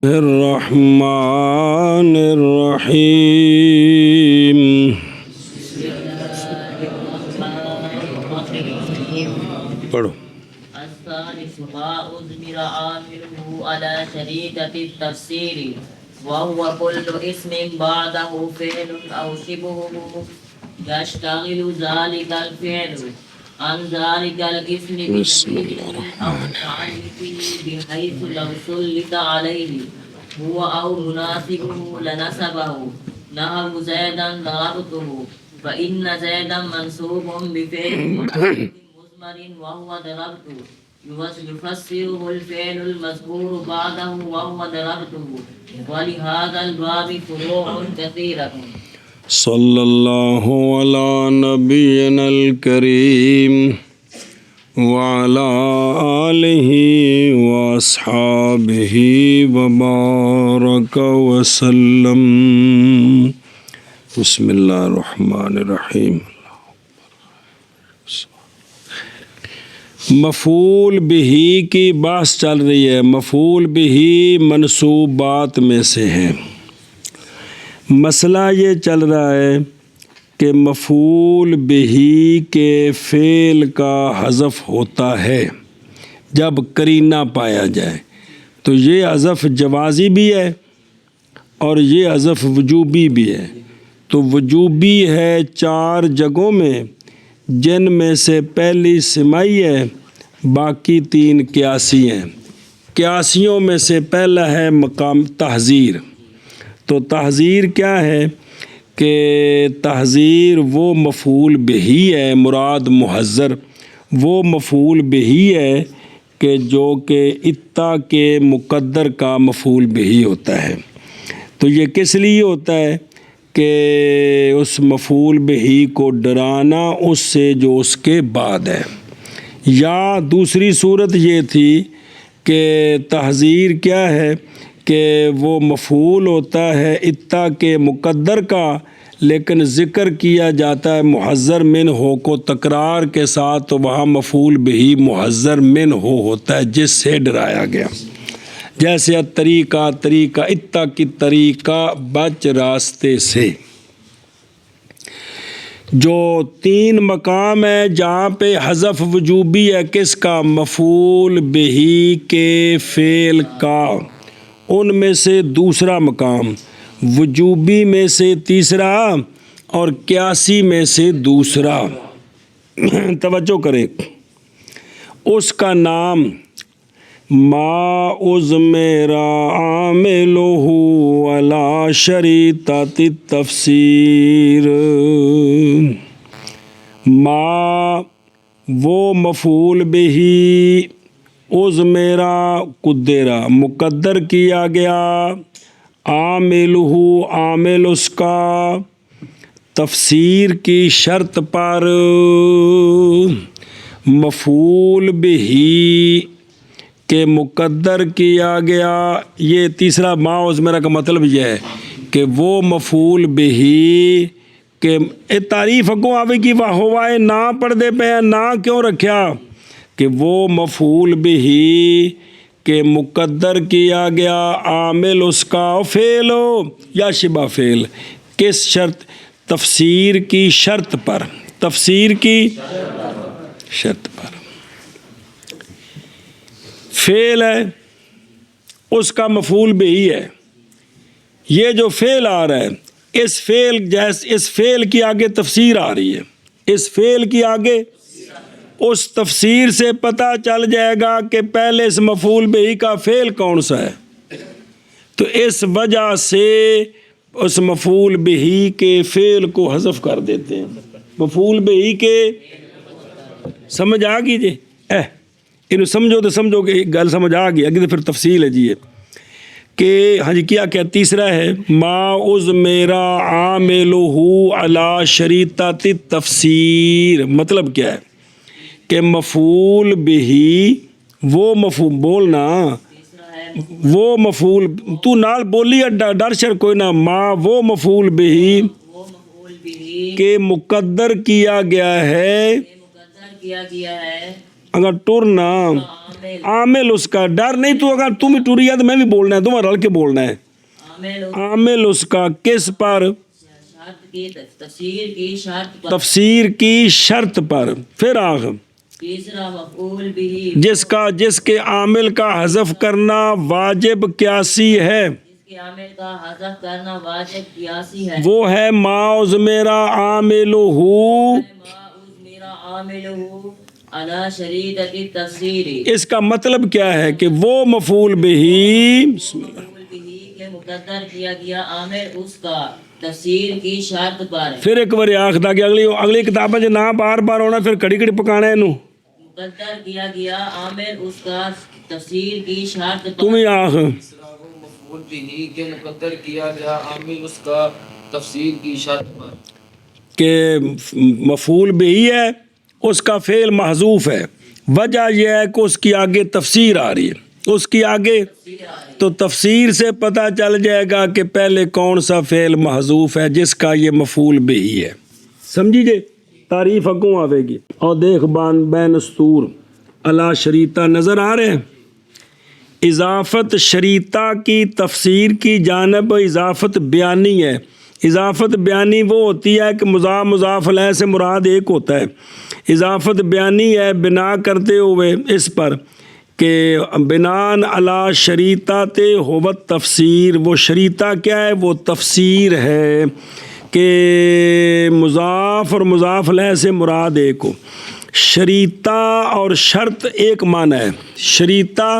الرحمن الرحیم پڑھو الثالث ما أضمر عامله على شريطة التفسير وهو كل اسم بعده فعل أو شبهه يشتغل ذلك الفعل عن ذلك الاسم بتفسيره أو تعريفه بحيث لو سلط عليه هو أو مناسبه لنسبه نحو زيدا ضربته فإن زيدا منصوب بفعل مضمر وهو ضربته يفسره الفعل المذكور بعده وهو ضربته ولهذا الباب فروع كثيرة. صلی اللہ علی نبینا الکریم وعلی آلہ واصحابہ وبارک وسلم. بسم اللہ الرحمن الرحیم. مفعول بہ کی بحث چل رہی ہے. مفعول بہ منصوبات میں سے ہے. مسئلہ یہ چل رہا ہے کہ مفعول بہ کے فعل کا حذف ہوتا ہے جب قرینہ پایا جائے. تو یہ حذف جوازی بھی ہے اور یہ حذف وجوبی بھی ہے. تو وجوبی ہے 4 جگہوں میں، جن میں سے پہلی سماعی ہے، باقی 3 قیاسی ہیں. قیاسیوں میں سے پہلا ہے مقام تحذیر. تو تحذیر کیا ہے کہ تحذیر وہ مفعول بہ ہے، مراد محذر وہ مفعول بہ ہے کہ جو کہ اتا کے مقدر کا مفعول بہ ہوتا ہے. تو یہ کس لیے ہوتا ہے کہ اس مفعول بہ کو ڈرانا اس سے جو اس کے بعد ہے. یا دوسری صورت یہ تھی کہ تحذیر کیا ہے کہ وہ مفعول ہوتا ہے اتا کے مقدر کا، لیکن ذکر کیا جاتا ہے محذر من ہو کو تکرار کے ساتھ، تو وہاں مفعول بہ محذر من ہو ہوتا ہے جس سے ڈرایا گیا. جیسے طریقہ اتا کی طریقہ بچ راستے سے. جو 3 مقام ہے جہاں پہ حذف وجوبی ہے کس کا؟ مفعول بہ کے فعل کا. ان میں سے دوسرا مقام، وجوبی میں سے تیسرا اور قیاسی میں سے دوسرا. توجہ کریں، اس کا نام ما اضمر عاملہ علی شریطۃ التفسیر. ما وہ مفعول بہ اضمرا قدرا مقدر کیا گیا، عاملہ عامل اس کا تفسیر کی شرط پر. مفعول بہ کہ مقدر کیا گیا. یہ تیسرا ما اضمرا کا مطلب یہ ہے کہ وہ مفعول بہ کہ تعریف کو آوے کی واہ ہوائے نہ پڑھ دے پہ نہ کیوں رکھیا کہ وہ مفعول بہ کہ مقدر کیا گیا، عامل اس کا فعل ہو یا شبہ فعل. کس شرط؟ تفسیر کی شرط پر. تفسیر کی شرط پر. فعل ہے اس کا مفعول بہ ہے. یہ جو فعل آ رہا ہے اس فعل کی آگے تفسیر آ رہی ہے. اس فعل کی آگے اس تفسیر سے پتہ چل جائے گا کہ پہلے اس مفعول بہ کا فعل کون سا ہے. تو اس وجہ سے اس مفعول بہ کے فعل کو حذف کر دیتے ہیں. مفعول بہ کے سمجھ آ گئی جی؟ انہوں سمجھو تو سمجھو کہ گل سمجھ آ گئی. اگے تو پھر تفصیل ہے جی کہ ہاں جی کیا تیسرا ہے ما اضمر عاملہ علی شریطۃ التفسیر. مطلب کیا ہے کہ مفعول بہ وہ مفعول بولنا وہ مفعول تو نال بولی ڈر شر کوئی نہ. ما وہ مفعول بہ کہ مقدر کیا گیا ہے اگر ٹرنا عامل اس کا، ڈر نہیں تو اگر تم ہی ٹوری ہے تو میں بھی بولنا ہے، تمہیں رل کے بولنا ہے، عامل اس کا کس پر؟ تفسیر کی شرط پر۔ پھر آخ تیسرا مفعول بھی جس کے عامل کا حذف کرنا واجب قیاسی ہے، جس کے عامل کا حذف کرنا واجب قیاسی ہے، وہ ہے ما ضمیر عاملہ، میرا عامل ہو علی شریطۃ التفسیر۔ اس کا مطلب کیا ہے کہ وہ مفعول بہ مفعول بھی کے مقدر کیا گیا عامل اس کا تفسیر کی شرط پر، پھر ایک بار آخ دا کہ اگلی کتابیں جو نہ بار بار ہونا پھر کڑی کڑی پکانا ہے انہوں، مقدر کیا گیا عامل اس کا تفسیر کی شرط پر۔ تم ہی آخ مفعول بھی کے مقدر کیا گیا عامل اس کا تفسیر کی شرط پر، کہ مفعول بہی ہے، اس کا فعل محذوف ہے، وجہ یہ ہے کہ اس کی آگے تفسیر آ رہی ہے، اس کی آگے تو تفسیر سے پتہ چل جائے گا کہ پہلے کون سا فعل محذوف ہے جس کا یہ مفعول بہی ہے، سمجھی جے؟ تعریف اگوں آوے گی۔ اور دیکھ بین سطور علی شریطہ نظر آ رہے ہیں، اضافت شریطہ کی تفسیر کی جانب اضافت بیانی ہے۔ اضافت بیانی وہ ہوتی ہے کہ مضاف مضاف الیہ سے مراد ایک ہوتا ہے، اضافت بیانی ہے بنا کرتے ہوئے اس پر کہ بنان علی شریطہ ہو تفسیر، وہ شریطہ کیا ہے؟ وہ تفسیر ہے کہ مضاف اور مضاف الیہ سے مراد ایک ہو۔ شریطہ اور شرط ایک معنی ہے، شریطہ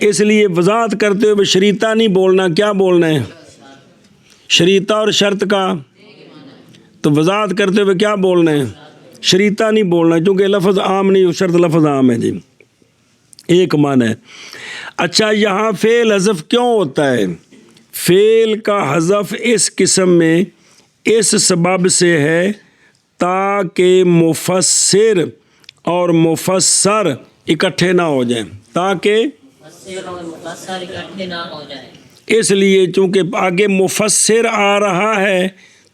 اس لیے وضاحت کرتے ہوئے شریطہ نہیں بولنا، کیا بولنا ہے؟ شریطہ اور شرط کا، تو وضاحت کرتے ہوئے کیا بولنا ہے؟ شریطہ نہیں بولنا کیونکہ لفظ عام نہیں، شرط لفظ عام ہے، جی ایک معنی ہے۔ اچھا یہاں فعل حذف کیوں ہوتا ہے؟ فعل کا حذف اس قسم میں اس سبب سے ہے تاکہ مفسر اور مفسر اکٹھے نہ ہو جائیں، تاکہ مفسر اور مفسر اکٹھے نہ ہو جائیں، اس لیے چونکہ آگے مفسر آ رہا ہے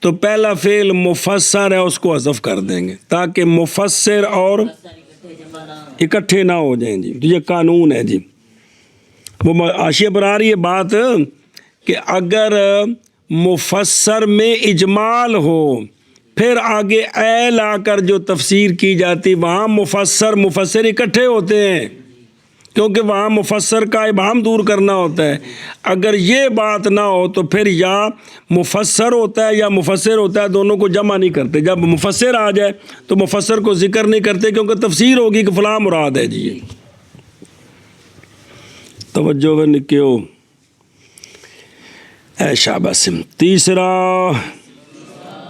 تو پہلا فعل مفسر ہے، اس کو حذف کر دیں گے تاکہ مفسر اور اکٹھے جمع نہ ہو۔ اکٹھے نہ ہو جائیں جی، تو یہ قانون ہے جی۔ وہ حاشیے پر آ رہی ہے بات کہ اگر مفسر میں اجمال ہو پھر آگے اے لا کر جو تفسیر کی جاتی وہاں مفسر اکٹھے ہوتے ہیں کیونکہ وہاں مفسر کا ابہام دور کرنا ہوتا ہے۔ اگر یہ بات نہ ہو تو پھر یا مفسر ہوتا ہے یا مفسر ہوتا ہے، دونوں کو جمع نہیں کرتے۔ جب مفسر آ جائے تو مفسر کو ذکر نہیں کرتے کیونکہ تفسیر ہوگی کہ فلاں مراد ہے جی۔ توجہ نکیو اے شاباش۔ تیسرا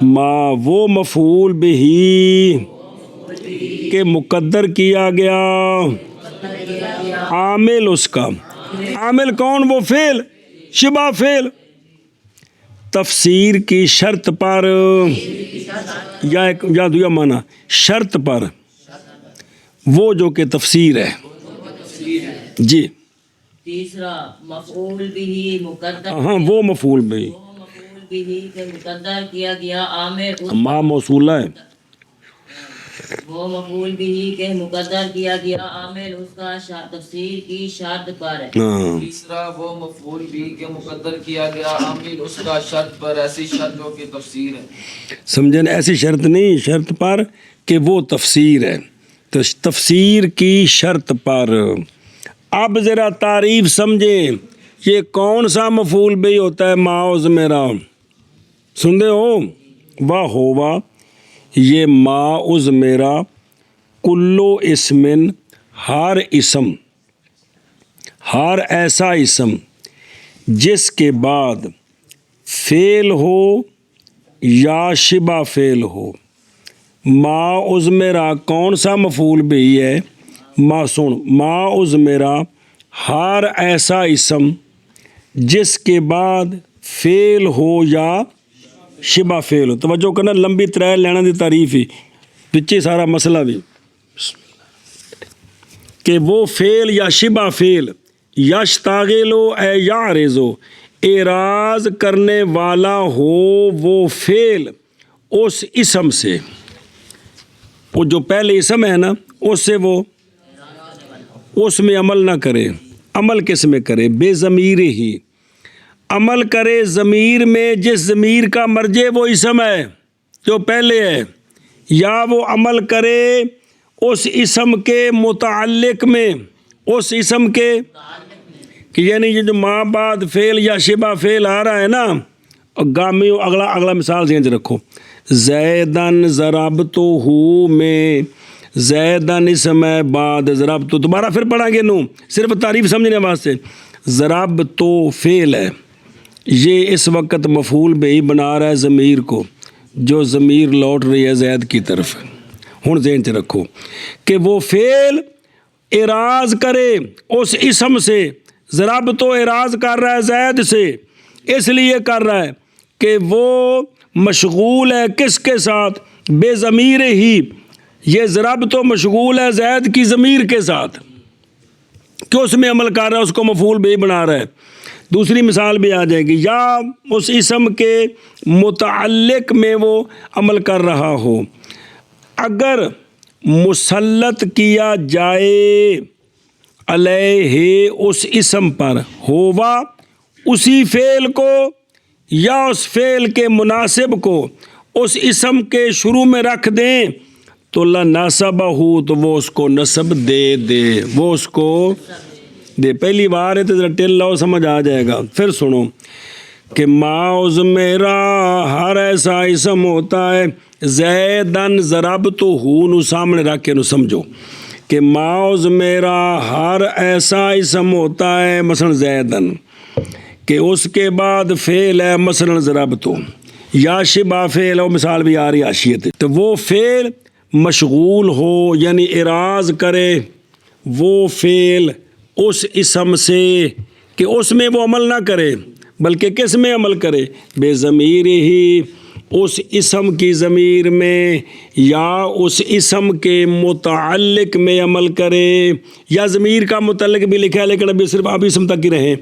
ما وہ مفعول بہی کہ مقدر کیا گیا عامل اس کا، عامل کون؟ وہ فعل شبہ فعل، تفسیر کی شرط پر یا دوسرا معنی شرط پر، وہ جو کہ تفسیر ہے جی۔ تیسرا مفعول بھی مقدر، ہاں وہ مفعول بھی وہ مفعول بھی کے مقدر کیا گیا عامل اس، ما موصولہ ہے، وہ مفعول بھی کے مقدر کیا گیا عامل اس کا تفسیر کی شرط پر ہے۔ ہاں تیسرا وہ مفعول بھی کے مقدر کیا گیا عامل اس کا شرط پر، ایسی شرطوں کی تفسیر ہے۔ سمجھیں، ایسی شرط نہیں، شرط پر کہ وہ تفسیر ہے، تو تفسیر کی شرط پر۔ اب ذرا تعریف سمجھیں، یہ کون سا مفعول بھی ہوتا ہے؟ ماؤز میرا سن رہے ہو؟ واہ ہوا یہ ماؤز میرا کلو اسمن، ہر اسم، ہر ایسا اسم جس کے بعد فعل ہو یا شبہ فعل ہو۔ ماؤز میرا کون سا مفعول بھی ہے؟ ماؤز میرا ہر ایسا اسم جس کے بعد فعل ہو یا شبہ فعل ہو۔ توجہ کرنا، لمبی ترائے لینا دی تعریف ہی پچھے سارا مسئلہ بھی کہ وہ فعل یا شبہ فعل یشتغلو اے یعرضو، اعراض کرنے والا ہو وہ فعل اس اسم سے، وہ جو پہلے اسم ہے نا اس سے وہ اس میں عمل نہ کرے. عمل کس میں کرے؟ بے ضمیر ہی عمل کرے ضمیر میں، جس ضمیر کا مرجع وہ اسم ہے جو پہلے ہے، یا وہ عمل کرے اس اسم کے متعلق میں، اس اسم کے کہ یعنی یہ جو ماں بعد فعل یا شبہ فعل آ رہا ہے نا، گامی اگلا مثال ذہن سے رکھو. زیدن ضربتہ میں زیدن اسم ہے، بعد ضربتہ دوبارہ پھر پڑھیں گے، نو صرف تعریف سمجھنے واسطے. ضربتہ فعل ہے، یہ اس وقت مفعول بہ بنا رہا ہے ضمیر کو، جو ضمیر لوٹ رہی ہے زید کی طرف. ہن ذہن سے رکھو کہ وہ فعل اعراض کرے اس اسم سے. ضربتہ اعراض کر رہا ہے زید سے، اس لیے کر رہا ہے کہ وہ مشغول ہے کس کے ساتھ؟ بے ضمیر ہی. یہ ضربتہ مشغول ہے زید کی ضمیر کے ساتھ کہ اس میں عمل کر رہا ہے، اس کو مفعول بہ بنا رہا ہے. دوسری مثال بھی آ جائے گی، یا اس اسم کے متعلق میں وہ عمل کر رہا ہو. اگر مسلط کیا جائے علیہ اس اسم پر، ہوا اسی فعل کو یا اس فعل کے مناسب کو اس اسم کے شروع میں رکھ دیں تو لنصبہ، تو وہ اس کو نصب دے دے، وہ اس کو دے. پہلی بار ہے تو ذرا ٹل لاؤ، سمجھ آ جائے گا. پھر سنو کہ معوذ میرا ہر ایسا اسم ہوتا ہے، زیدن ضربتہ نو سامنے رکھ کے نو سمجھو کہ معوذ میرا ہر ایسا اسم ہوتا ہے، مثلا زیدن، کہ اس کے بعد فعل ہے مثلا ضربتہ، یا شبہ فعل، وہ مثال بھی آ رہی حاشیت، تو وہ فعل مشغول ہو یعنی اعراض کرے وہ فعل اس اسم سے کہ اس میں وہ عمل نہ کرے بلکہ کس میں عمل کرے؟ بے ضمیر ہی، اس اسم کی ضمیر میں یا اس اسم کے متعلق میں عمل کرے. یا ضمیر کا متعلق بھی لکھا ہے لیکن ابھی صرف آپ اسم تک ہی رہیں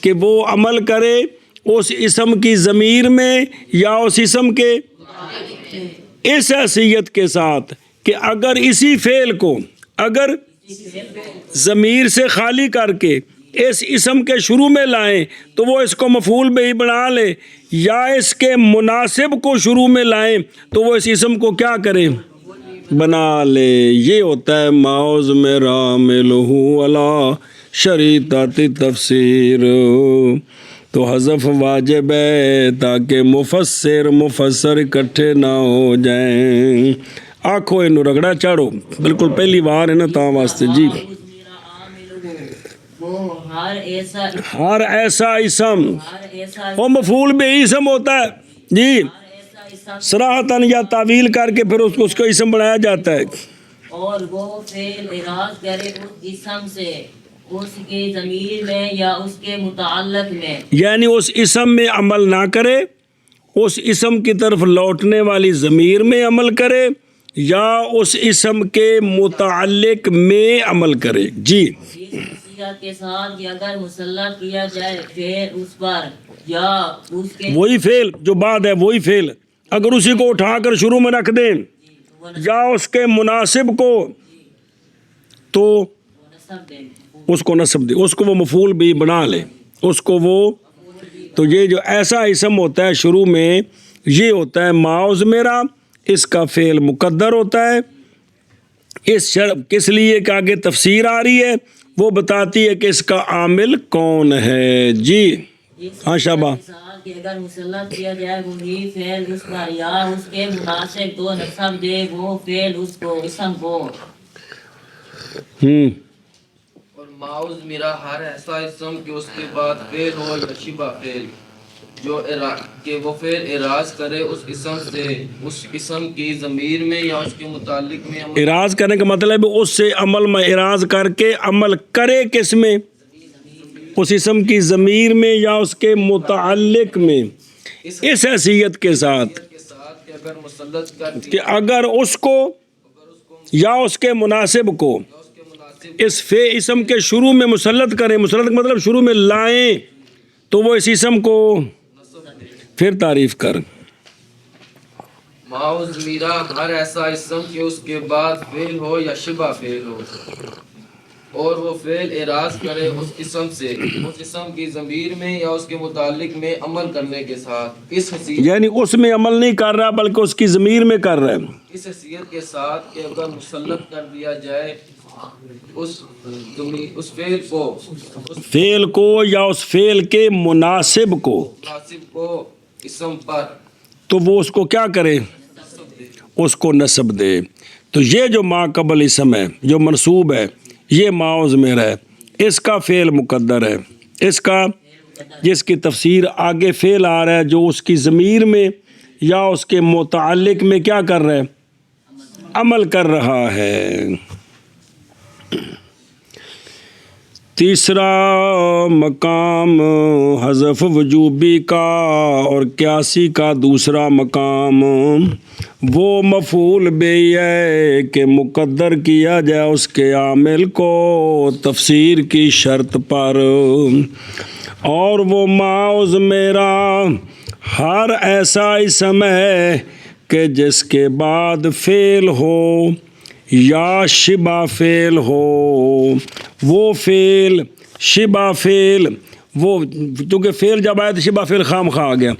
کہ وہ عمل کرے اس اسم کی ضمیر میں یا اس اسم کے اس حیثیت کے ساتھ کہ اگر اسی فعل کو اگر ضمیر سے خالی کر کے اس اسم کے شروع میں لائیں تو وہ اس کو مفعول بہ بنا لے، یا اس کے مناسب کو شروع میں لائیں تو وہ اس اسم کو کیا کرے؟ بنا لے. یہ ہوتا ہے معوذ میں راملہ علی شریطۃ تفسیر. تو حذف واجب ہے تاکہ مفسر اکٹھے نہ ہو جائیں. آنکھوں انو رگڑا چاڑو، بالکل پہلی بار ہے نا تا واسطے. جی ہر ایسا اسم، وہ مفعول بہ اسم ہوتا ہے جی، صراحتاً یا تعویل کر کے پھر اس کو اسم بنایا جاتا ہے. اور وہ فعل اعراض کرے اس اسم سے اس کے ضمیر میں یا اس کے متعلق میں، یعنی اس اسم میں عمل نہ کرے، اس اسم کی طرف لوٹنے والی ضمیر میں عمل کرے یا اس اسم کے متعلق میں عمل کرے. جی کے ساتھ کہ اگر مسلط کیا جائے فعل اس پر یا اس کے وہی فعل جو بعد ہے وہی فعل اگر اسی کو اٹھا کر شروع میں رکھ دیں یا اس کے مناسب کو تو اس کو نصب دے، اس کو وہ مفعول بھی بنا لے، اس کو وہ. تو یہ جو ایسا اسم ہوتا ہے شروع میں یہ ہوتا ہے معوذ میرا، اس کا فعل مقدر ہوتا ہے. اس شرط کس لیے کہ آگے تفسیر آ رہی ہے وہ بتاتی ہے کہ اس کا عامل کون ہے. جی ہاں شابہ. کہ اگر مسلط کیا جائے وہی فعل اس پر یا اس کے مناسب تو نصب دے وہ فعل اس کو اسم کو. اور معوذ میرا ہر ایسا اسم کہ اس کے بعد فعل ہو یا شبہ فعل جو کہ وہ فعل اعراض کرے اس اسم سے اس اسم کی ضمیر میں یا اس کے متعلق میں. اعراض کرنے کا مطلب ہے اس سے عمل میں اعراض کر کے عمل کرے کس میں؟ اس اسم کی ضمیر میں یا اس کے متعلق میں، اس حیثیت کے ساتھ کہ اگر اس کو یا اس کے مناسب کو اس اسم کے شروع میں مسلط کریں، مسلط مطلب شروع میں لائیں تو وہ اس اسم کو پھر تعریف کر. معوذ میرا ہر ایسا اسم کہ اس کے بعد فعل ہو یا شبہ فعل ہو اور وہ فعل اعراض کرے اس اسم کی ضمیر میں یا اس کے متعلق میں عمل کرنے کے ساتھ اس حیثیت یعنی اس میں عمل نہیں کر رہا بلکہ اس کی ضمیر میں کر رہا ہے، اس حیثیت کے ساتھ کہ اگر مسلط کر دیا جائے اس فعل کو یا اس فعل کے مناسب کو مناسب کو اسم پر، تو وہ اس کو کیا کرے، اس کو نصب دے۔ تو یہ جو ما قبل اسم ہے، جو منصوب ہے، یہ ما ضمیر ہے، اس کا فعل مقدر ہے، اس کا جس کی تفسیر آگے فعل آ رہا ہے جو اس کی ضمیر میں یا اس کے متعلق میں کیا کر رہا ہے، عمل کر رہا ہے۔ تیسرا مقام حذف وجوبی کا اور قیاسی کا دوسرا مقام وہ مفعول بہ ہے کہ مقدر کیا جائے اس کے عامل کو تفسیر کی شرط پر، اور وہ ما ضمیرہ ہر ایسا اسم ہے کہ جس کے بعد فعل ہو یا شبہ فعل ہو، وہ فعل شبہ فعل، وہ چونکہ فعل جب آئے تو شبہ فعل خام خواہ آ گیا،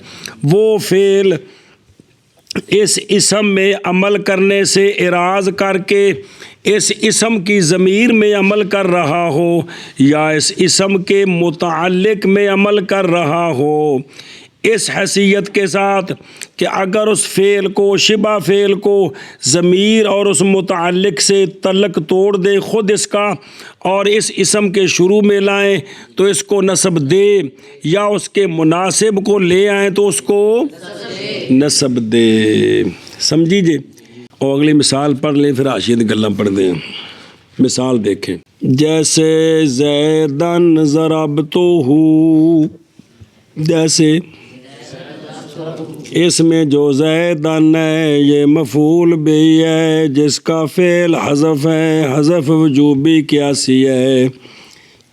وہ فعل اس اسم میں عمل کرنے سے اعراض کر کے اس اسم کی ضمیر میں عمل کر رہا ہو یا اس اسم کے متعلق میں عمل کر رہا ہو، اس حیثیت کے ساتھ کہ اگر اس فعل کو شبہ فعل کو ضمیر اور اس متعلق سے تعلق توڑ دے خود اس کا اور اس اسم کے شروع میں لائیں تو اس کو نصب دے، یا اس کے مناسب کو لے آئیں تو اس کو نصب دے۔ سمجھی جی؟ اور اگلی مثال پڑھ لیں پھر حاشیے گلاں پڑھ دیں۔ مثال دیکھیں، جیسے زیدن ضربتہ، جیسے اس میں جو زیدن ہے یہ مفعول بھی ہے جس کا فعل حذف ہے، حذف وجوبی قیاسی ہے،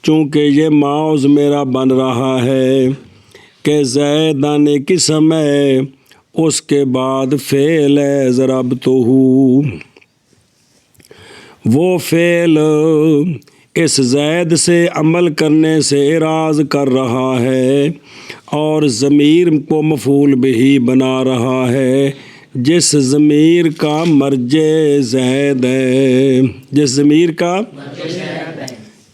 چونکہ یہ ما ضمیرہ بن رہا ہے کہ زیدن ایک اسم ہے، اس کے بعد فعل ہے ضربتہ، وہ فعل اس زید سے عمل کرنے سے اعراض کر رہا ہے اور ضمیر کو مفعول بہ بنا رہا ہے جس ضمیر کا مرجع زید ہے، جس ضمیر کا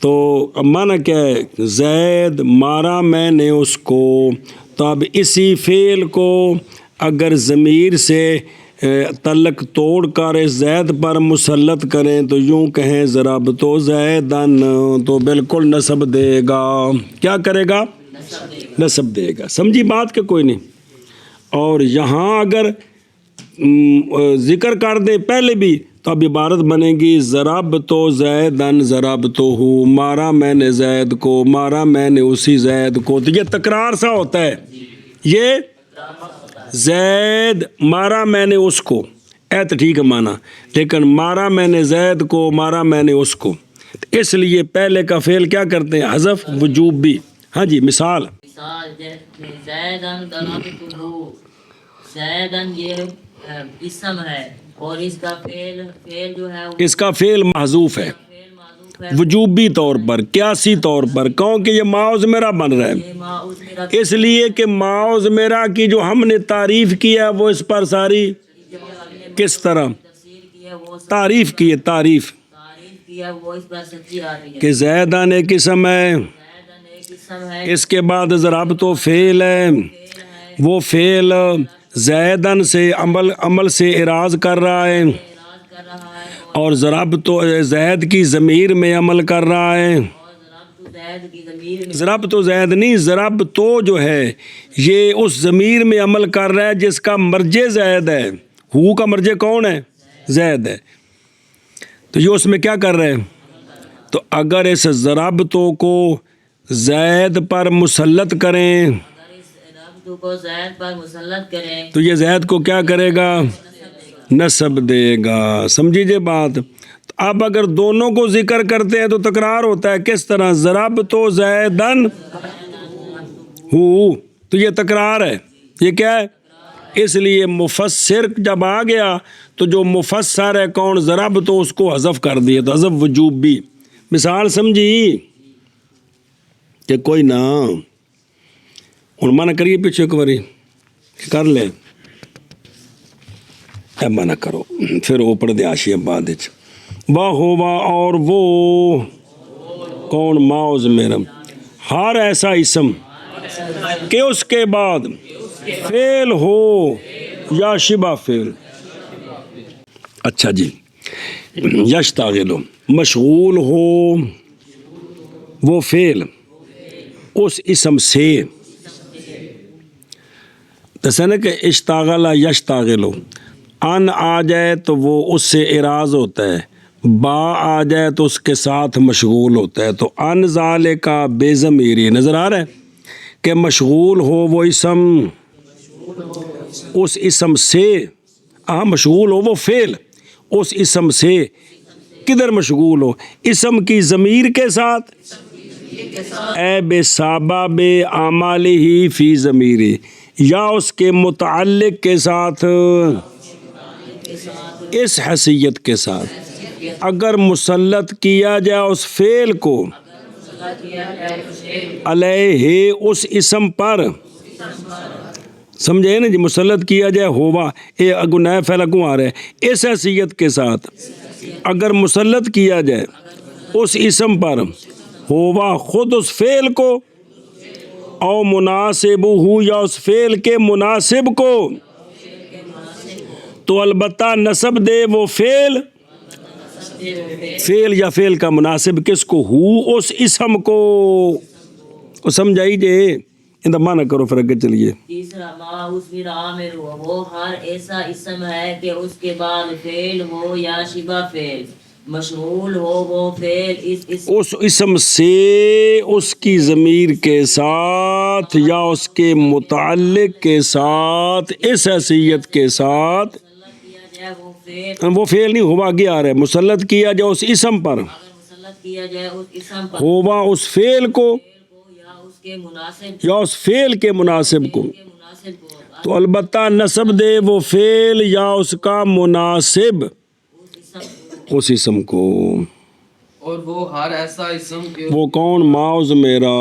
تو معنی کیا ہے، زید مارا میں نے اس کو، تو اب اسی فعل کو اگر ضمیر سے تعلق توڑ کر اس زید پر مسلط کریں تو یوں کہیں ضربتہ زیدن، تو بالکل نصب دے گا۔ کیا کرے گا؟ نصب دے گا۔ سمجھی بات کہ کوئی نہیں؟ اور یہاں اگر ذکر کر دے پہلے بھی تو اب عبارت بنے گی ضربتہ زیدن ضربتہ، مارا میں نے زید کو، مارا میں نے اسی زید کو۔ تو یہ تکرار سا ہوتا ہے، یہ زید مارا میں نے اس کو، تو ٹھیک ہے مانا، لیکن مارا میں نے زید کو، مارا میں نے اس کو، اس لیے پہلے کا فعل کیا کرتے ہیں، حذف وجوبی۔ ہاں جی، مثال زیدن ضربتہ، زیدن یہ اسم ہے اور اس کا فعل جو ہے اس کا فعل محذوف ہے وجوبی طور پر، قیاسی طور پر، کیونکہ یہ ما ضمیرہ بن رہا ہے، اس لیے کہ ما ضمیرہ کی جو ہم نے تعریف کی ہے وہ اس پر ساری کس طرح تعریف کی ہے، تعریف کہ زیدن ایک اسم ہے، اس کے بعد ضربتہ فعل ہے، وہ فعل زیدن سے عمل سے اعراض کر رہا ہے اور ضربتہ زید کی ضمیر میں عمل کر رہا ہے۔ ضربتہ زید نہیں، ضربتہ جو ہے یہ اس ضمیر میں عمل کر رہا ہے جس کا مرجع زید ہے، ہو کا مرجع کون ہے؟ زید ہے، تو یہ اس میں کیا کر رہے ہیں؟ تو اگر اس ضربتہ کو زید پر مسلط کریں تو یہ زید کو کیا کرے گا؟ نصب دے گا۔ سمجھیے بات؟ اب اگر دونوں کو ذکر کرتے ہیں تو تکرار ہوتا ہے، کس طرح؟ ضربتہ زیدن ہو، تو یہ تکرار ہے، یہ کیا ہے؟ اس لیے مفسر جب آ گیا تو جو مفسر ہے کون؟ ضربتہ، اس کو حذف کر دیا، تو حذف وجوبی، مثال سمجھی کہ کوئی نہ ہوں منع کریے پیچھے ایک باری کر لے اے منع کرو پھر وہ پڑھ دے آشی بعد واہ ہو واہ اور وہ کون معوذ میرا ہر ایسا اسم کہ اس کے بعد فعل ہو یا شبہ فعل. اچھا جی یشتغل مشغول ہو وہ فعل اس اسم سے جیسے نا کہ اشتغل یشتغل ان آ جائے تو وہ اس سے اعراض ہوتا ہے, با آ جائے تو اس کے ساتھ مشغول ہوتا ہے. تو ان ذالکا بے ضمیری نظر آ رہا ہے کہ مشغول ہو وہ اسم اس اسم سے, مشغول ہو وہ فعل اس اسم سے. کدھر مشغول ہو؟ اسم کی ضمیر کے ساتھ, اے بے سبب اعمالہ فی ضمیری, یا اس کے متعلق کے ساتھ اس حیثیت کے ساتھ. اگر مسلط کیا جائے اس فعل کو علیہ اس اسم پر, سمجھے نا جی, مسلط کیا جائے ہوا اے اگو نیا فعل کو آ رہا ہے اس حیثیت کے ساتھ. اگر مسلط کیا جائے اس اسم پر ہوا خود اس فعل کو, او مناسب ہو یا اس فعل کے مناسب کو, تو البتہ نسب دے وہ فعل یا فعل کا مناسب کس کو؟ ہو اس اسم کو. سمجھائی جے ان معنی کرو پھر آگے چلیے. تیسرا ما اسم عامر ہو وہ ہر ایسا اسم ہے کہ اس کے بعد فعل ہو یا شبہ فعل, مشغول ہو وہ فعل اس اسم سے اس کی ضمیر کے ساتھ یا اس کے متعلق کے ساتھ اس حیثیت کے ساتھ. وہ فعل نہیں ہوا آگے آ رہا ہے, مسلط کیا جائے اس اسم پر, مسلط کیا جائے اس اسم پر ہوا اس فعل کو یا اس فعل کے مناسب کو, تو البتہ نسب دے وہ فعل یا اس کا مناسب اس اسم کو. اور وہ ہر ایسا اسم کہ وہ کون؟ معوذ میرا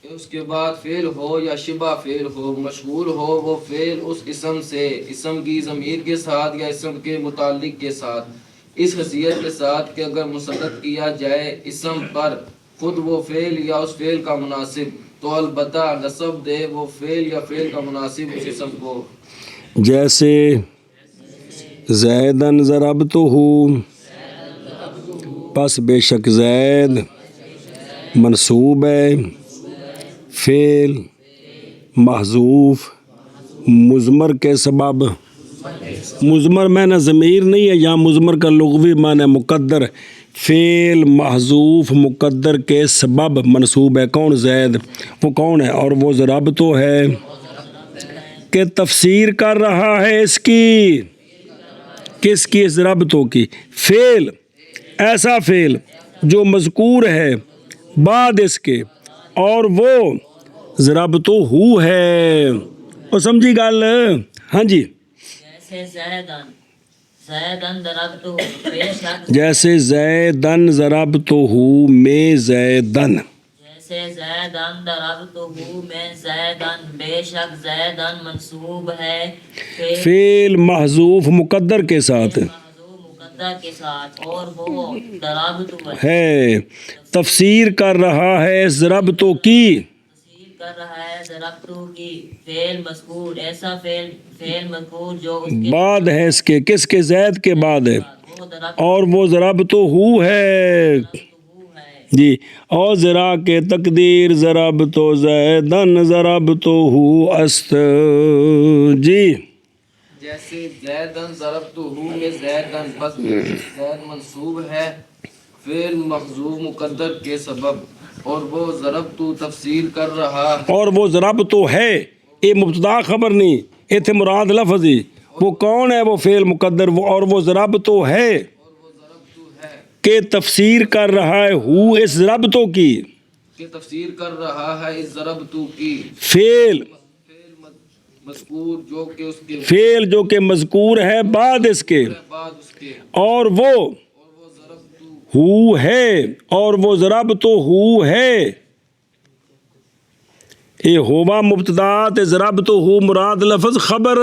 اس کے بعد فعل ہو یا شبہ فعل ہو, مشغول ہو وہ فعل اس اسم سے, اسم کی ضمیر کے ساتھ یا اسم کے متعلق کے ساتھ, اس حیثیت کے ساتھ کہ اگر مسلط کیا جائے اسم پر خود وہ فعل یا اس فعل کا مناسب, تو البتہ نسب دے وہ فعل یا فعل کا مناسب اس اسم کو. جیسے زیدن ضربتہ, پس بے شک زید منصوب ہے, فعل محذوف مضمر کے سبب. مضمر معنی ضمیر نہیں ہے, یہاں مضمر کا لغوی معنی مقدر, فعل محذوف مقدر کے سبب منصوب ہے. کون؟ زید. وہ کون ہے؟ اور وہ ضرب تو ہے کہ تفسیر کر رہا ہے اس کی, کس کی؟ ضرب تو کی. فعل ایسا فعل جو مذکور ہے بعد اس کے, اور وہ ضرب تو ہو ہے. اور سمجھی گل؟ ہاں جی. جیسے زیدن ضربتہ میں زیدن, جیسے زیدن ضربتہ میں زیدن, بے شک زیدن منصوب ہے فعل محذوف مقدر کے ساتھ مقدر کے ساتھ, اور وہ ضربتہ ہے. تفسیر کر رہا ہے ضربتہ کی, کر رہا ہے ضربتہ کی, فعل مذکور ایسا فعل مذکور جو اس کے بعد ہے اس کے, کس کے؟ زید کے بعد ہے, اور وہ ضربتہ ہو ہے جی. اور ذرا کے تقدیر ضربتہ زیدن ضربتہ ہو است جی. جیسے زیدن ضربتہ میں زیدن, بس زید منصوب ہے فعل محذوف مقدر کے سبب, اور وہ ضربتہ تفسیر کر رہا, اور وہ ضربتہ ہے, یہ مبتدا خبر نہیں, ایتھے مراد لفظ ہی. وہ کون ہے؟ وہ فعل مقدر. وہ اور وہ ضربتہ ہے کہ تفسیر کر رہا ہے ہو اس ضربتہ کی, کہ تفسیر کر رہا ہے اس ضربتہ کی, فعل مذکور جو کہ اس کے فعل جو کہ مذکور ہے بعد اس کے, بعد اس کے, اور وہ ہو ہے اور وہ ضرب تو ہو ہے، اے ہوا مبتدا تے ضرب تو ہو مراد لفظ خبر،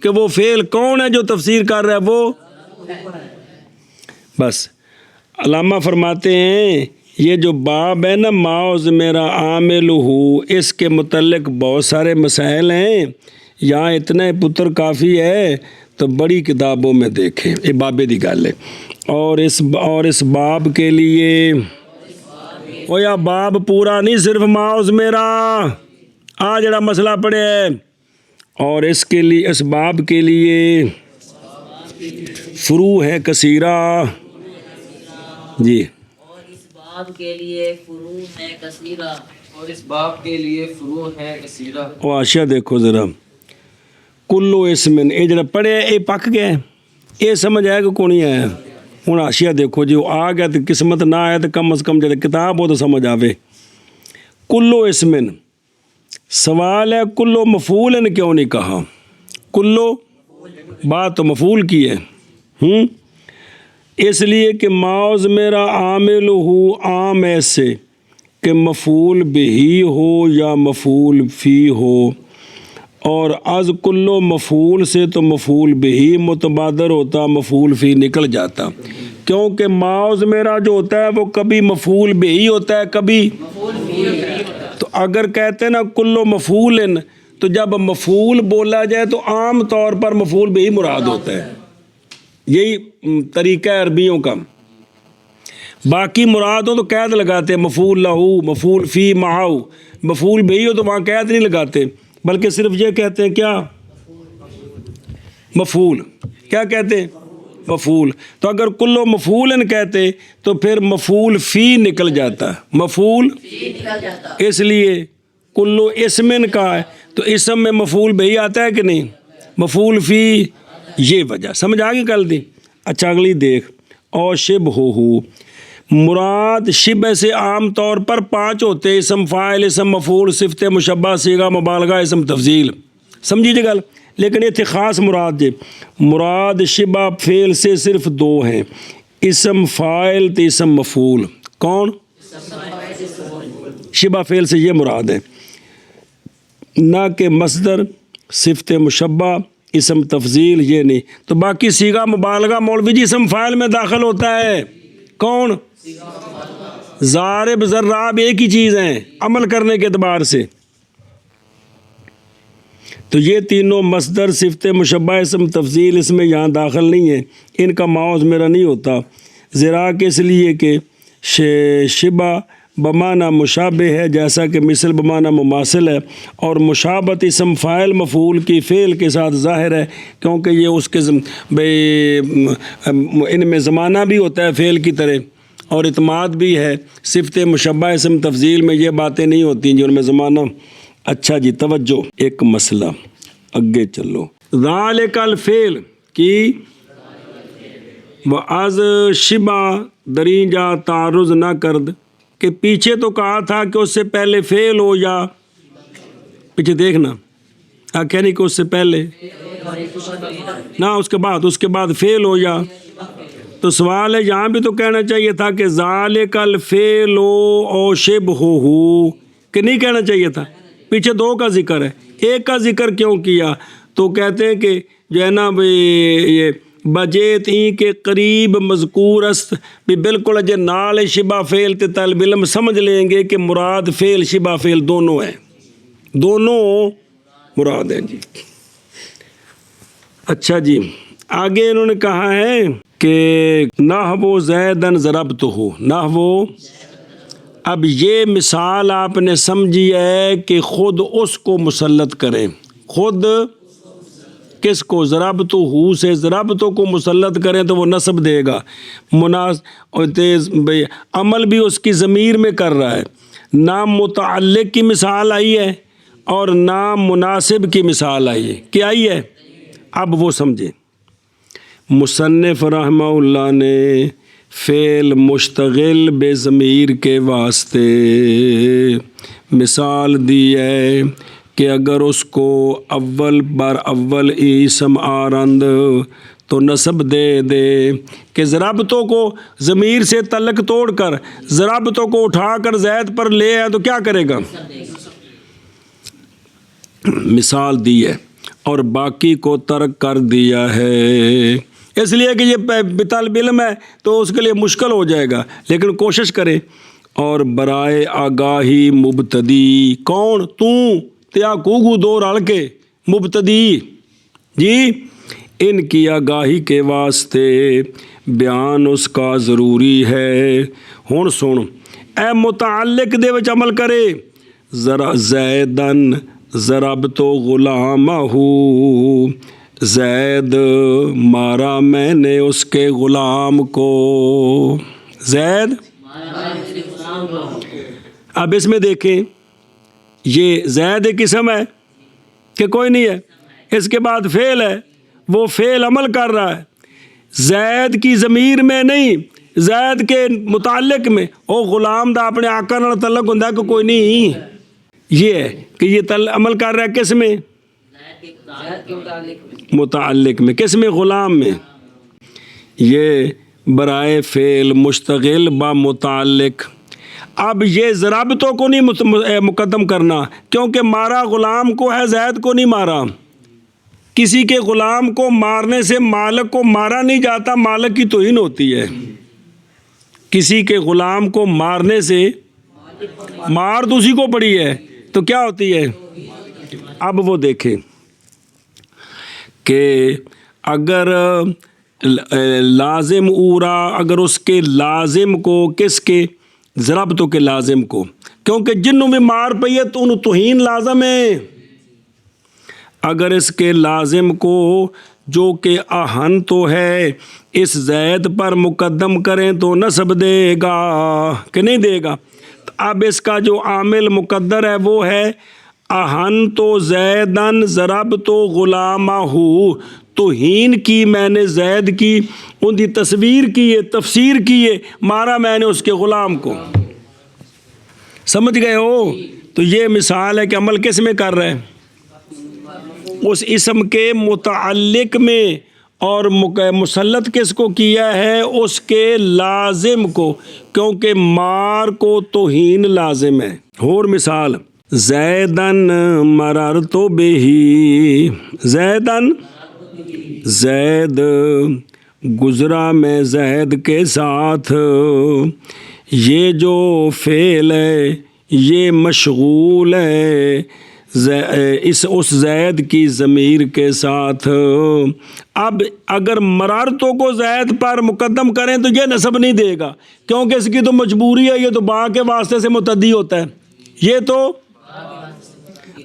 کہ وہ فعل کون ہے جو تفسیر کر رہا ہے، وہ بس۔ علامہ فرماتے ہیں یہ جو باب ہے نا معوذ میرا عامل ہو، اس کے متعلق بہت سارے مسائل ہیں، یہاں اتنا پتر کافی ہے تو بڑی کتابوں میں دیکھیں، یہ بابے دی گل ہے۔ اور اس باب کے لیے وہ یا باب پورا نہیں، صرف معوذ میرا آ جڑا مسئلہ پڑھے ہے، اور اس کے لیے اس باب کے لیے فروع ہے کثیرہ جی، اور اس باب کے لیے فروع ہے کثیرہ، اور اس باب کے لیے فروع ہے کثیرہ۔ وہ اشیاء دیکھو ذرا، کلو اسمن یہ جڑا پڑھے یہ پک گیا ہے، یہ سمجھ آئے کہ کون نہیں آیا؟ ہوں اشیاء دیکھو جی، وہ آ گیا تو قسمت نہ آیا تو کم از کم جب کتاب ہو تو سمجھ آوے۔ کلو اسمن، سوال ہے کلو مفعول کیوں نہیں کہا؟ کلو بات تو مفعول کی ہے، اس لیے کہ معوذ میرا عامل ہو عام ایسے کہ مفعول بہی ہو یا مفعول فی ہو، اور از کلو مفعول سے تو مفعول بہی متبادر ہوتا، مفعول فی نکل جاتا، کیونکہ معوذ میرا جو ہوتا ہے وہ کبھی مفعول بہی ہوتا ہے، کبھی تو اگر کہتے ہیں نا کلو مفعول، تو جب مفعول بولا جائے تو عام طور پر مفعول بہی مراد ہوتا ہے، یہی طریقہ ہے عربیوں کا۔ باقی مراد ہو تو قید لگاتے ہیں، مفعول لہو، مفعول فی معاو، مفعول بہی ہو تو وہاں قید نہیں لگاتے، بلکہ صرف یہ کہتے ہیں کیا؟ مفعول، کیا کہتے ہیں؟ مفعول۔ تو اگر کلو مفعول کہتے تو پھر مفعول فی نکل جاتا، مفعول، اس لیے کلو اسمن کا ہے تو اسم میں مفعول بہی آتا ہے کہ نہیں، مفعول فی، یہ وجہ سمجھ آ گئی کل دی۔ اچھا اگلی دیکھ، اور شب ہو مراد شبہ سے عام طور پر 5 ہوتے، اسم فاعل، اسم مفعول، صفت مشبہ، صیغہ مبالغہ، اسم تفضیل، سمجھی جی گل، لیکن یہ تھے خاص مراد جی، مراد شبہ فعل سے صرف 2 ہیں، اسم فاعل تے اسم مفعول۔ کون؟ شبہ فعل سے یہ مراد ہے، نہ کہ مصدر، صفت مشبہ، اسم تفضیل، یہ نہیں۔ تو باقی صیغہ مبالغہ مولوی جی اسم فاعل میں داخل ہوتا ہے، کون؟ ضارب ضراب ایک ہی چیز ہیں عمل کرنے کے اعتبار سے، تو یہ تینوں مصدر، صفت مشبہ، اسم تفضیل اس میں یہاں داخل نہیں ہیں، ان کا معوذ میرا نہیں ہوتا، ذرا کہ اس لیے کہ شبہ بمعنی مشابہ ہے، جیسا کہ مثل بمعنی مماثل ہے، اور مشابہت اسم فاعل مفعول کی فعل کے ساتھ ظاہر ہے، کیونکہ یہ اس کے ان میں زمانہ بھی ہوتا ہے فعل کی طرح، اور اعتماد بھی ہے، صفت مشبہ اسم تفضیل میں یہ باتیں نہیں ہوتی جن میں زمانہ۔ اچھا جی توجہ، ایک مسئلہ اگے چلو، ذالک الفعل کی وَأَز شبہ درینجا تعرض نہ کرد، کہ پیچھے تو کہا تھا کہ اس سے پہلے فعل ہو، یا پیچھے دیکھنا آخیا نہیں کہ اس سے پہلے نہ اس کے بعد فعل ہو، یا تو سوال ہے یہاں بھی تو کہنا چاہیے تھا کہ ذالک الفعل او شبہہ، کہ نہیں کہنا چاہیے تھا، پیچھے 2 کا ذکر ہے، 1 کا ذکر کیوں کیا؟ تو کہتے ہیں کہ جو ہے نا یہ بجیت این کے قریب مذکور است، بھی بالکل اجے نال شبہ فعل تے طالب علم سمجھ لیں گے کہ مراد فعل شبہ فعل دونوں ہیں، دونوں مراد ہیں جی۔ اچھا جی آگے انہوں نے کہا ہے کہ نحو زیدن ضربتہ، نحو، اب یہ مثال آپ نے سمجھی ہے کہ خود اس کو مسلط کریں، خود کس کو؟ ضربتہ سے ضربتہ کو مسلط کریں تو وہ نصب دے گا، عمل بھی اس کی ضمیر میں کر رہا ہے، نام متعلق کی مثال آئی ہے اور نام مناسب کی مثال آئی ہے، کیا آئی ہے؟ اب وہ سمجھیں، مصنف رحمہ اللہ نے فعل مشتغل بے ضمیر کے واسطے مثال دی ہے کہ اگر اس کو اول بر اول اسم آرند تو نصب دے دے کہ ضربتوں کو ضمیر سے تعلق توڑ کر ضربتوں کو اٹھا کر زید پر لے آئے تو کیا کرے گا؟ مثال دی ہے اور باقی کو ترک کر دیا ہے، اس لیے کہ یہ طالب علم ہے تو اس کے لیے مشکل ہو جائے گا، لیکن کوشش کرے۔ اور برائے آگاہی مبتدی، کون؟ تو تیا کوگو دو رل کے مبتدی، جی ان کی آگاہی کے واسطے بیان اس کا ضروری ہے۔ ہن سن، اے متعلق دے وچ عمل کرے، ذرا زیدن ضربت غلامہ، زید مارا میں نے اس کے غلام کو، زید۔ اب اس میں دیکھیں یہ زید ایک اسم ہے کہ کوئی نہیں ہے، اس کے بعد فعل ہے، وہ فعل عمل کر رہا ہے زید کی ضمیر میں نہیں، زید کے متعلق میں۔ او غلام دا اپنے آقا نال تعلق ہوندا کہ کوئی نہیں، یہ ہے کہ یہ عمل کر رہا ہے کس میں؟ متعلق میں، کس میں؟ غلام میں۔ یہ برائے فعل مشتغل با متعلق۔ اب یہ ضربتوں کو نہیں مقدم کرنا کیونکہ مارا غلام کو ہے، زید کو نہیں مارا۔ کسی کے غلام کو مارنے سے مالک کو مارا نہیں جاتا، مالک کی توہین ہوتی ہے۔ کسی کے غلام کو مارنے سے مار تو اسی کو پڑی ہے تو کیا ہوتی ہے؟ اب وہ دیکھیں کہ اگر لازم اورا، اگر اس کے لازم کو، کس کے؟ ضربتوں کے لازم کو، کیونکہ جنوں میں مار پئی ہے تو انہوں توہین لازم ہے۔ اگر اس کے لازم کو جو کہ اہن تو ہے اس زید پر مقدم کریں تو نصب دے گا کہ نہیں دے گا؟ اب اس کا جو عامل مقدر ہے وہ ہے اہن تو زیدن ضربت غلامہ، توہین کی میں نے زید کی، ان کی تصویر کی ہے، تفسیر کی ہے، مارا میں نے اس کے غلام کو۔ سمجھ گئے ہو؟ تو یہ مثال ہے کہ عمل کس میں کر رہے ہیں؟ اس اسم کے متعلق میں، اور مسلط کس کو کیا ہے؟ اس کے لازم کو، کیونکہ مار کو توہین لازم ہے۔ اور مثال زیدن مررت بہی، زیدن زید گزرا میں زید کے ساتھ، یہ جو فعل ہے یہ مشغول ہے اس زید کی ضمیر کے ساتھ۔ اب اگر مرارتوں کو زید پر مقدم کریں تو یہ نصب نہیں دے گا کیونکہ اس کی تو مجبوری ہے، یہ تو با کے واسطے سے متعدی ہوتا ہے، یہ تو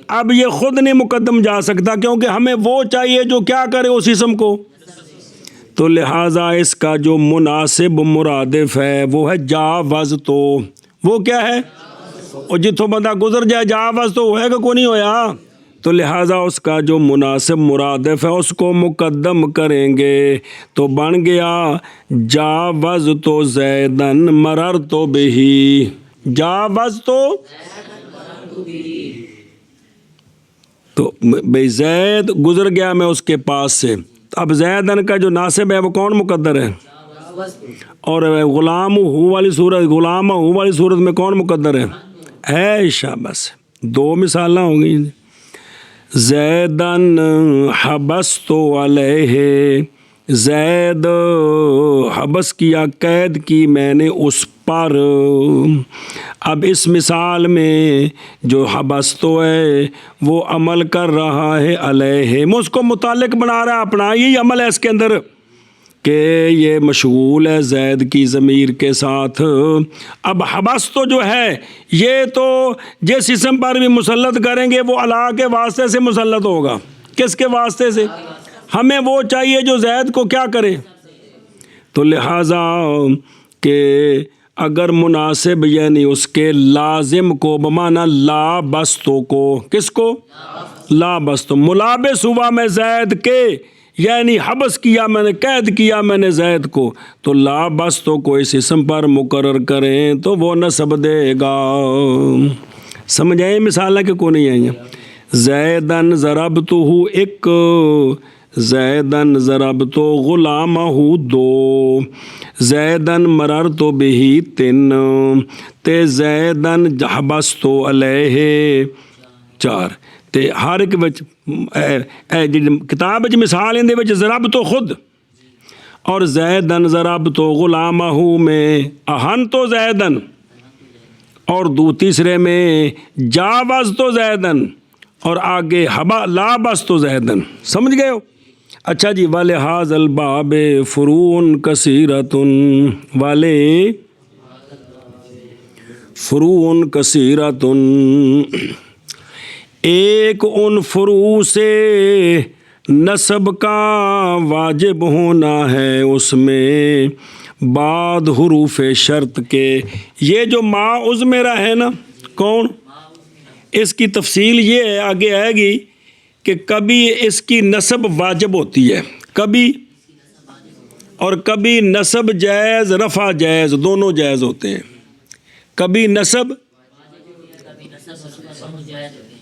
اب یہ خود نہیں مقدم جا سکتا کیونکہ ہمیں وہ چاہیے جو کیا کرے اس اسم کو، تو لہٰذا اس کا جو مناسب مرادف ہے وہ ہے جاوز، تو وہ کیا ہے؟ اور جتوں بندہ گزر جائے جاوز تو ہوئے گا کو نہیں ہویا، تو لہٰذا اس کا جو مناسب مرادف ہے اس کو مقدم کریں گے تو بن گیا جاوز تو زیدن مررت بہی، جاوز تو بھئی زید گزر گیا میں اس کے پاس سے، اب زیدن کا جو ناصب ہے وہ کون مقدر ہے؟ اور غلام ہو والی صورت، غلام ہو والی صورت میں کون مقدر ہے؟ شاباش، دو مثالیں ہوں گی۔ زیدن حبست علیہ، زید حبس کیا، قید کی میں نے اس پر۔ اب اس مثال میں جو حبستو ہے وہ عمل کر رہا ہے علیہ، میں اس کو متعلق بنا رہا ہے اپنا، یہی عمل ہے اس کے اندر کہ یہ مشغول ہے زید کی ضمیر کے ساتھ۔ اب حبستو جو ہے یہ تو جس اسم پر بھی مسلط کریں گے وہ علا کے واسطے سے مسلط ہوگا، کس کے واسطے سے؟ ہمیں وہ چاہیے جو زید کو کیا کرے، تو لہٰذا کہ اگر مناسب یعنی اس کے لازم کو بمانا لا بستو کو، کس کو؟ لا بستو، ملابس ہوا میں زید کے، یعنی حبس کیا میں نے، قید کیا میں نے زید کو، تو لا بستو کو اس اسم پر مقرر کریں تو وہ نصب دے گا۔ سمجھ آئے مثال ہے کہ کو نہیں آئی ہیں؟ زیدن ضربتہ، ایک زیدن ضربت غلامہ دو، زیدن مررت بہ تین، تے زیدن حبست علیہ چار۔ تے ہر ایک وچ کتاب وچ مثال اندے وچ ضربت خود اور زیدن ضربت غلامہ میں اہن تو زیدن، اور تیسرے میں جاوز تو زیدن، اور آگے حبا لابس تو زیدن۔ سمجھ گئے ہو؟ اچھا جی، وَلِهَذَا الْبَابِ فُرُوعٌ كَثِيرَةٌ، والے فروع کثیرۃ، ایک ان فروع سے نسب کا واجب ہونا ہے اس میں بعد حروف شرط کے۔ یہ جو ما عزمرہ ہے نا، کون؟ اس کی تفصیل یہ ہے، آگے آئے گی کہ کبھی اس کی نسب واجب ہوتی ہے، کبھی اور کبھی نسب جائز رفع جائز، دونوں جائز ہوتے ہیں۔ کبھی نسب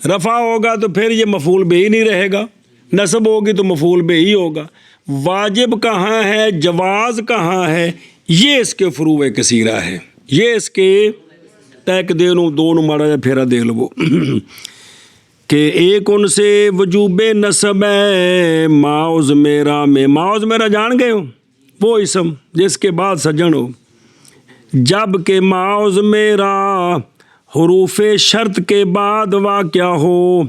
رفع ہوگا تو پھر یہ مفعول بہ ہی نہیں رہے گا، نسب ہوگی تو مفعول بہ ہی ہوگا۔ واجب کہاں ہے، جواز کہاں ہے، یہ اس کے فروع کثیرہ ہے۔ یہ اس کے تیک دے نو دو نو ماڑا جا پھیرا دے لو کہ ایک ان سے وجوب نسب ہے ماؤز میرا میں۔ ماؤز میرا جان گئے ہو، وہ اسم جس کے بعد سجن ہو، جب کہ ماؤز میرا حروف شرط کے بعد واقع ہو،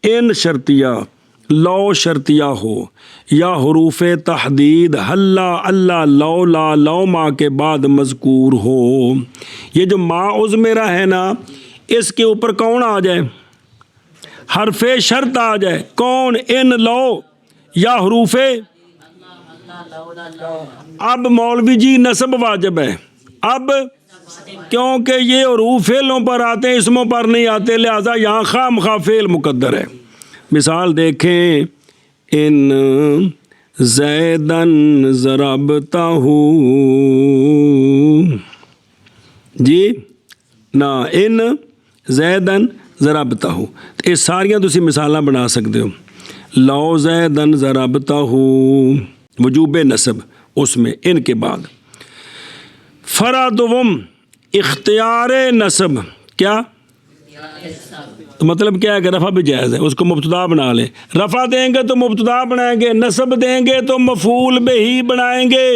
ان شرطیہ لو شرطیہ ہو، یا حروف تحدید حلا اللہ لولا لوما کے بعد مذکور ہو۔ یہ جو ما عزمرہ ہے نا، اس کے اوپر کون آ جائے؟ حرف شرط آ جائے، کون؟ ان لو یا حروف۔ اب مولوی جی نسب واجب ہے، اب کیونکہ یہ حروف فعلوں پر آتے ہیں، اسموں پر نہیں آتے، لہذا یہاں خواہ مخواہ فعل مقدر ہے۔ مثال دیکھیں، ان زیدن ضربتہ جی نا، ان زیدن ضربتہ، یہ ساریاں تسی مثالاں بنا سکتے ہو۔ لو زیدن ضربتہ وجوب نسب، اس میں ان کے بعد فرع دوم اختیار نسب، کیا مطلب کیا ہے کہ رفع بھی جائز ہے، اس کو مبتدا بنا لیں۔ رفع دیں گے تو مبتدا بنائیں گے، نسب دیں گے تو مفعول بہ بنائیں گے۔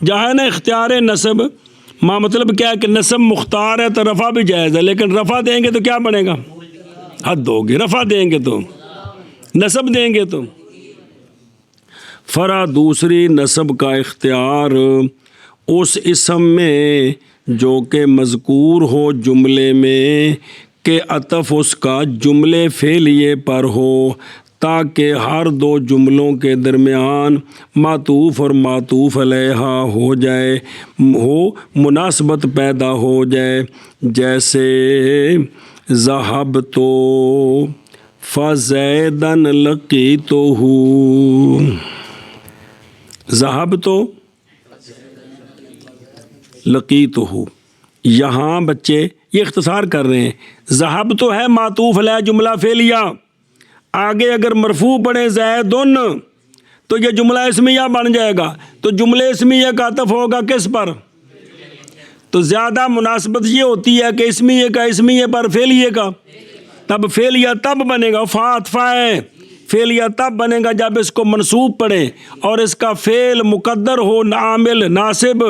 جہاں نا اختیار نسب، ماں مطلب کیا ہے کہ نسب مختار ہے تو رفع بھی جائز ہے، لیکن رفع دیں گے تو کیا بنے گا؟ حد ہوگی۔ رفع دیں گے تو، نسب دیں گے تو فرع دوسری نسب کا اختیار اس اسم میں جو کہ مذکور ہو جملے میں، کہ عطف اس کا جملے فعلیے پر ہو، تاکہ ہر دو جملوں کے درمیان معطوف اور معطوف علیہ ہو جائے، مناسبت پیدا ہو جائے۔ جیسے ذہبت فزیدن لقیتہ، ذہبت لقیتہ، یہاں بچے یہ اختصار کر رہے ہیں۔ ذہب تو ہے معطوف علیہ جملہ فعلیہ، آگے اگر مرفوع پڑھیں زیدن تو یہ جملہ اسمیہ بن جائے گا، تو جملے اسمیہ کا عطف ہوگا کس پر؟ تو زیادہ مناسبت یہ ہوتی ہے کہ اسمیہ کا اسمیہ پر فعلیہ کا، تب فعلیہ تب بنے گا، فاتفہ ہے، فعلیہ تب بنے گا جب اس کو منصوب پڑھیں اور اس کا فعل مقدر ہو، عامل ناصب،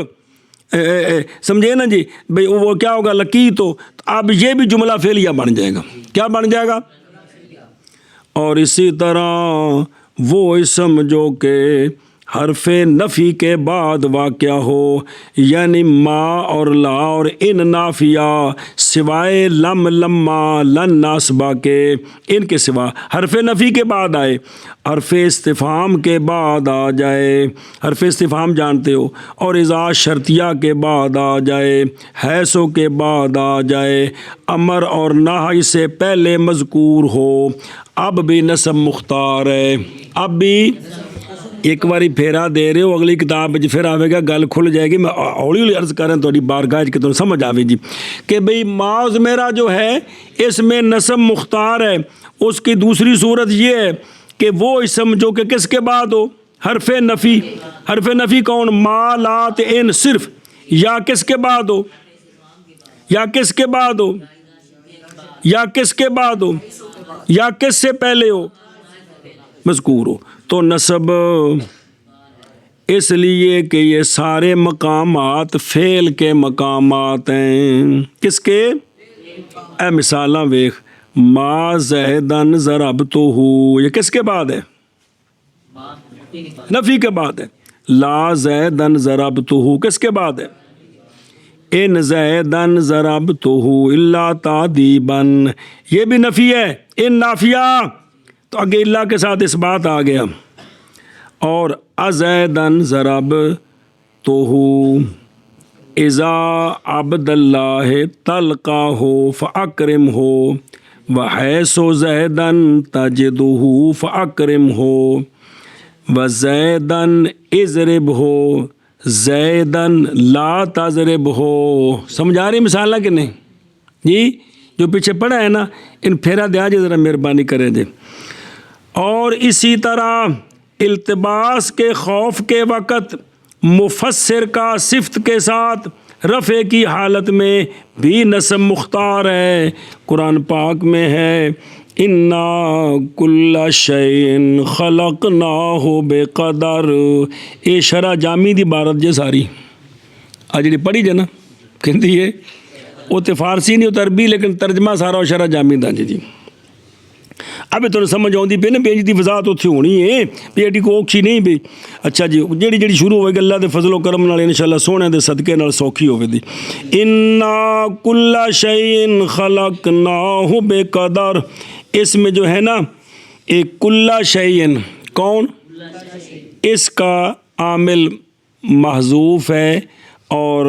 سمجھے نا جی بھئی، وہ کیا ہوگا؟ لکی تو اب یہ بھی جملہ فعلیہ بن جائے گا، کیا بن جائے گا؟ اور اسی طرح وہ اسم جو کہ حرف نفی کے بعد واقع ہو، یعنی ما اور لا اور ان نافیہ سوائے لم لما لن ناسبہ کے، ان کے سوا حرف نفی کے بعد آئے، حرف استفہام کے بعد آ جائے، حرف استفہام جانتے ہو، اور اذا شرطیہ کے بعد آ جائے، حیثو کے بعد آ جائے، امر اور نہی سے پہلے مذکور ہو، اب بھی نسب مختار ہے۔ اب بھی ایک باری پھیرا دے رہے ہو، اگلی کتاب پھر آئے گا، گل کھل جائے گی۔ میں ہولی ہولی عرض کر رہا ہوں تھوڑی بارگاہ کہ تمہیں سمجھ آوے جی کہ بھئی ما میرا جو ہے اس میں نسب مختار ہے۔ اس کی دوسری صورت یہ ہے کہ وہ اسم جو کہ کس کے بعد ہو؟ حرف نفی. حرف نفی کون؟ ما لات ان صرف. یا کس کے بعد ہو؟ یا کس کے بعد ہو؟ یا کس کے بعد ہو؟ یا کس سے پہلے ہو؟ مذکور ہو. تو نسب اس لیے کہ یہ سارے مقامات فعل کے مقامات ہیں. کس کے؟ اے مثالاں ویخ. ما زیدن ضربتہ، یہ کس کے بعد ہے؟ نفی کے بعد ہے. لا زیدن ضربتہ کس کے بعد ہے؟ ان زیدن ضربتہ الا تعذیبا، یہ بھی نفی ہے. ان نافیہ تو آگے اللہ کے ساتھ اس بات آ گیا. اور ازیدن ضربتہ اذا عبد اللہ تلقاہ فاکرمہ وحیث زیدن تجدہ فاکرمہ وزیدن اضربہ زیدن لا تضربہ. سمجھ آ رہی مثال ہے کہ نہیں جی؟ جو پیچھے پڑھا ہے نا ان پھیرا دیا جی ذرا مہربانی کریں جی. اور اسی طرح التباس کے خوف کے وقت مفسر کا صفت کے ساتھ رفع کی حالت میں بھی نصب مختار ہے. قرآن پاک میں ہے انا کل شیء خلقناہ بقدر. اے شرح جامی دی عبارت جے ساری آ جڑی پڑھی جے نا کہندی ہے وہ تے فارسی نہیں، وہ تے عربی، لیکن ترجمہ سارا شرح جامی دا جی. ابھی تمہیں سمجھ آؤں پی نا بھی دی وضاحت اتنے ہونی ہے بھی ایڈی کو اوکھی نہیں بھی. اچھا جی جیڑی شروع ہوئے گی اللہ دے فضل و کرم نال انشاءاللہ سونے دے صدقے نال سوکھی ہوئے دی. انا کل شیء خلقناہ بقدر. اس میں جو ہے نا ایک کل شیء کون؟ اس کا عامل محذوف ہے اور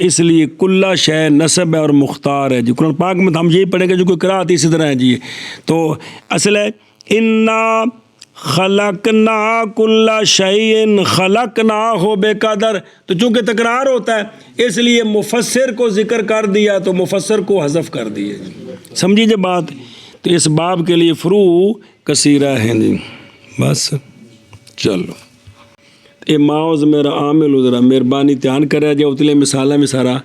اس لیے کل شے نصب ہے اور مختار ہے جی. قرآن پاک میں ہم یہی پڑھیں گے جو کوئی قرأت اسی طرح ہے جی. تو اصل ہے انا خلقنا کل شیء خلقناہ بقدر. تو چونکہ تکرار ہوتا ہے اس لیے مفسر کو ذکر کر دیا تو مفسر کو حذف کر دیا جی. سمجھی جی بات؟ تو اس باب کے لیے فروع کثیرہ ہیں جی. بس چلو اے ماؤز میرا عامل ذرا مہربانی دھیان کرے جے اتلے مثالہ میں سارا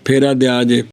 پھیرا دیا جے.